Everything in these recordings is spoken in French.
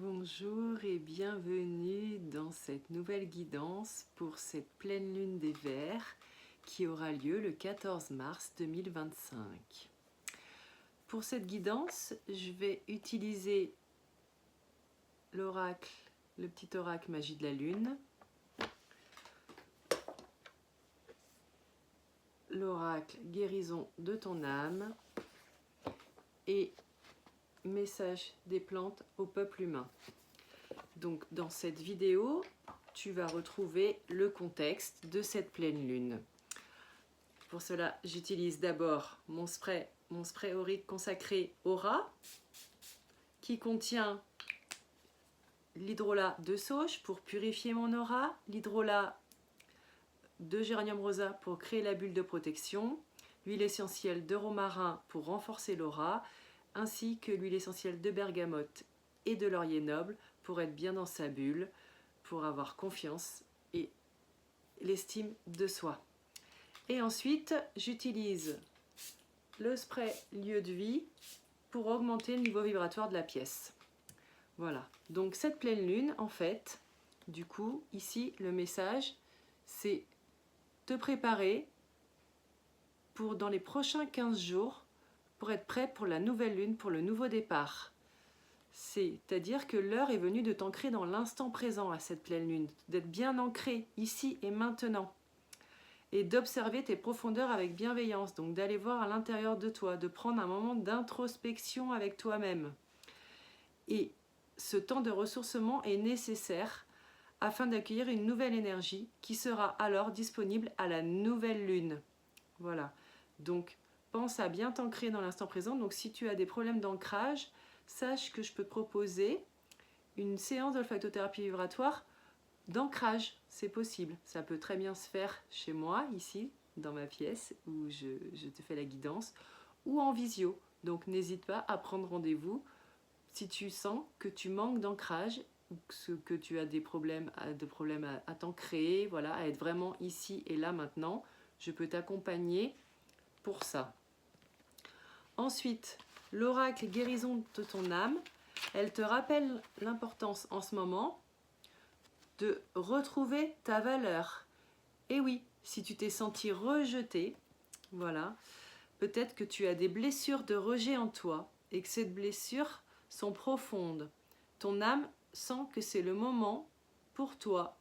Bonjour et bienvenue dans cette nouvelle guidance pour cette pleine lune des Verts qui aura lieu le 14 mars 2025. Pour cette guidance, je vais utiliser l'oracle, le petit oracle Magie de la Lune, l'oracle Guérison de ton âme et Message des plantes au peuple humain. Donc dans cette vidéo, tu vas retrouver le contexte de cette pleine lune. Pour cela, j'utilise d'abord mon spray aurique consacré Aura, qui contient l'hydrolat de sauge pour purifier mon aura, l'hydrolat de géranium rosa pour créer la bulle de protection, l'huile essentielle de romarin pour renforcer l'aura, ainsi que l'huile essentielle de bergamote et de laurier noble pour être bien dans sa bulle, pour avoir confiance et l'estime de soi. Et ensuite, j'utilise le spray lieu de vie pour augmenter le niveau vibratoire de la pièce. Voilà, donc cette pleine lune, en fait, du coup, ici, le message, c'est te préparer pour dans les prochains 15 jours pour être prêt pour la nouvelle lune, pour le nouveau départ. C'est-à-dire que l'heure est venue de t'ancrer dans l'instant présent à cette pleine lune, d'être bien ancré ici et maintenant, et d'observer tes profondeurs avec bienveillance, donc d'aller voir à l'intérieur de toi, de prendre un moment d'introspection avec toi-même. Et ce temps de ressourcement est nécessaire afin d'accueillir une nouvelle énergie qui sera alors disponible à la nouvelle lune. Voilà, donc pense à bien t'ancrer dans l'instant présent. Donc si tu as des problèmes d'ancrage, sache que je peux te proposer une séance d'olfactothérapie vibratoire d'ancrage. C'est possible, ça peut très bien se faire chez moi, ici, dans ma pièce, où je te fais la guidance, ou en visio. Donc n'hésite pas à prendre rendez-vous si tu sens que tu manques d'ancrage ou que tu as des problèmes à t'ancrer, voilà, à être vraiment ici et là maintenant. Je peux t'accompagner pour ça. Ensuite, l'oracle guérison de ton âme, elle te rappelle l'importance en ce moment de retrouver ta valeur. Et oui, si tu t'es senti rejeté, voilà, peut-être que tu as des blessures de rejet en toi et que ces blessures sont profondes. Ton âme sent que c'est le moment pour toi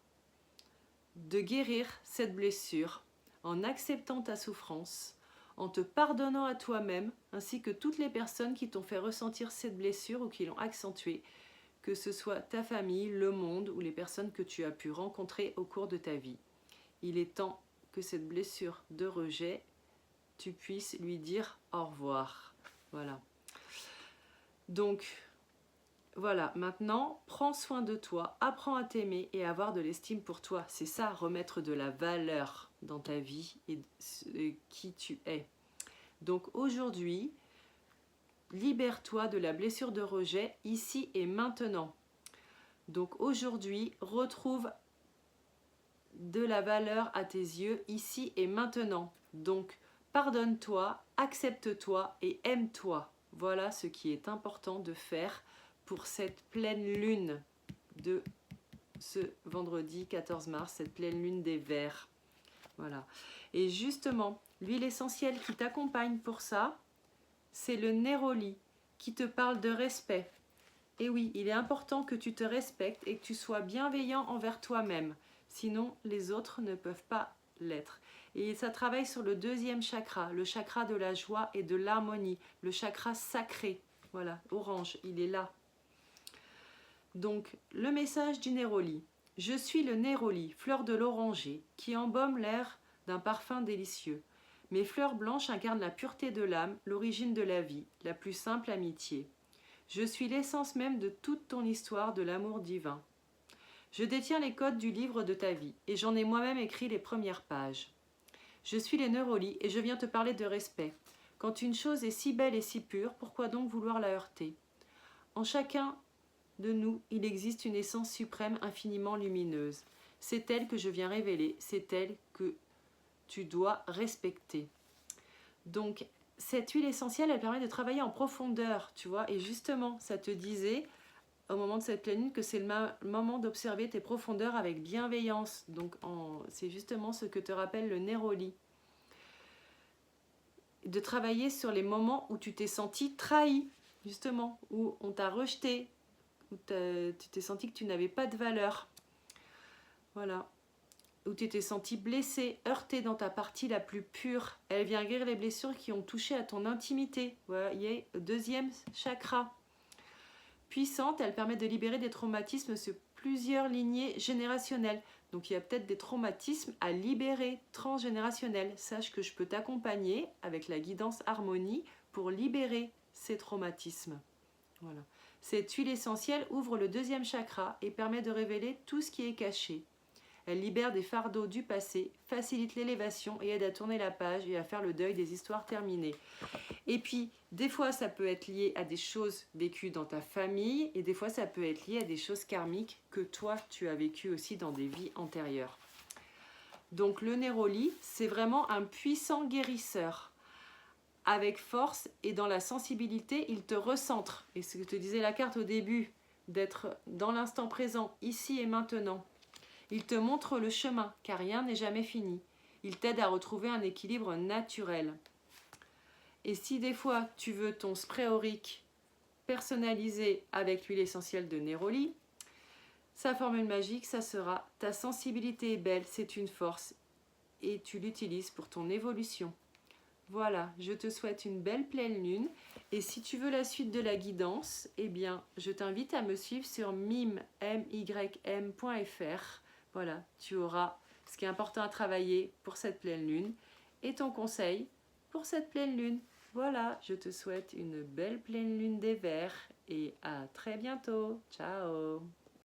de guérir cette blessure en acceptant ta souffrance, en te pardonnant à toi-même, ainsi que toutes les personnes qui t'ont fait ressentir cette blessure ou qui l'ont accentuée, que ce soit ta famille, le monde ou les personnes que tu as pu rencontrer au cours de ta vie. Il est temps que cette blessure de rejet, tu puisses lui dire au revoir. Voilà. Donc, voilà, maintenant, prends soin de toi, apprends à t'aimer et à avoir de l'estime pour toi. C'est ça, remettre de la valeur dans ta vie et qui tu es. Donc aujourd'hui, libère-toi de la blessure de rejet ici et maintenant. Donc aujourd'hui, retrouve de la valeur à tes yeux ici et maintenant. Donc pardonne-toi, accepte-toi et aime-toi. Voilà ce qui est important de faire pour cette pleine lune de ce vendredi 14 mars, cette pleine lune des Verts. Voilà. Et justement, l'huile essentielle qui t'accompagne pour ça, c'est le néroli qui te parle de respect. Et oui, il est important que tu te respectes et que tu sois bienveillant envers toi-même. Sinon, les autres ne peuvent pas l'être. Et ça travaille sur le deuxième chakra, le chakra de la joie et de l'harmonie, le chakra sacré. Voilà, orange, il est là. Donc, le message du néroli. Je suis le néroli, fleur de l'oranger, qui embaume l'air d'un parfum délicieux. Mes fleurs blanches incarnent la pureté de l'âme, l'origine de la vie, la plus simple amitié. Je suis l'essence même de toute ton histoire de l'amour divin. Je détiens les codes du livre de ta vie, et j'en ai moi-même écrit les premières pages. Je suis les neurolis, et je viens te parler de respect. Quand une chose est si belle et si pure, pourquoi donc vouloir la heurter? En chacun de nous, il existe une essence suprême infiniment lumineuse. C'est elle que je viens révéler, c'est elle que tu dois respecter. Donc, cette huile essentielle, elle permet de travailler en profondeur, tu vois, et justement, ça te disait, au moment de cette pleine lune que c'est le moment d'observer tes profondeurs avec bienveillance. Donc c'est justement ce que te rappelle le Néroli. De travailler sur les moments où tu t'es senti trahi, justement, où on t'a rejeté, où tu t'es senti que tu n'avais pas de valeur. Voilà. Où tu t'es senti blessé, heurté dans ta partie la plus pure. Elle vient guérir les blessures qui ont touché à ton intimité. Vous voyez, deuxième chakra. Puissante, elle permet de libérer des traumatismes sur plusieurs lignées générationnelles. Donc il y a peut-être des traumatismes à libérer transgénérationnels. Sache que je peux t'accompagner avec la guidance harmonie pour libérer ces traumatismes. Voilà. Cette huile essentielle ouvre le deuxième chakra et permet de révéler tout ce qui est caché. Elle libère des fardeaux du passé, facilite l'élévation et aide à tourner la page et à faire le deuil des histoires terminées. Et puis, des fois, ça peut être lié à des choses vécues dans ta famille et des fois, ça peut être lié à des choses karmiques que toi, tu as vécues aussi dans des vies antérieures. Donc, le Néroli, c'est vraiment un puissant guérisseur. Avec force et dans la sensibilité, il te recentre. Et ce que te disait la carte au début, d'être dans l'instant présent, ici et maintenant. Il te montre le chemin, car rien n'est jamais fini. Il t'aide à retrouver un équilibre naturel. Et si des fois tu veux ton spray aurique personnalisé avec l'huile essentielle de Néroli, sa formule magique, ça sera « Ta sensibilité est belle, c'est une force et tu l'utilises pour ton évolution ». Voilà, je te souhaite une belle pleine lune. Et si tu veux la suite de la guidance, eh bien, je t'invite à me suivre sur mym.fr. Voilà, tu auras ce qui est important à travailler pour cette pleine lune et ton conseil pour cette pleine lune. Voilà, je te souhaite une belle pleine lune des Verts et à très bientôt. Ciao!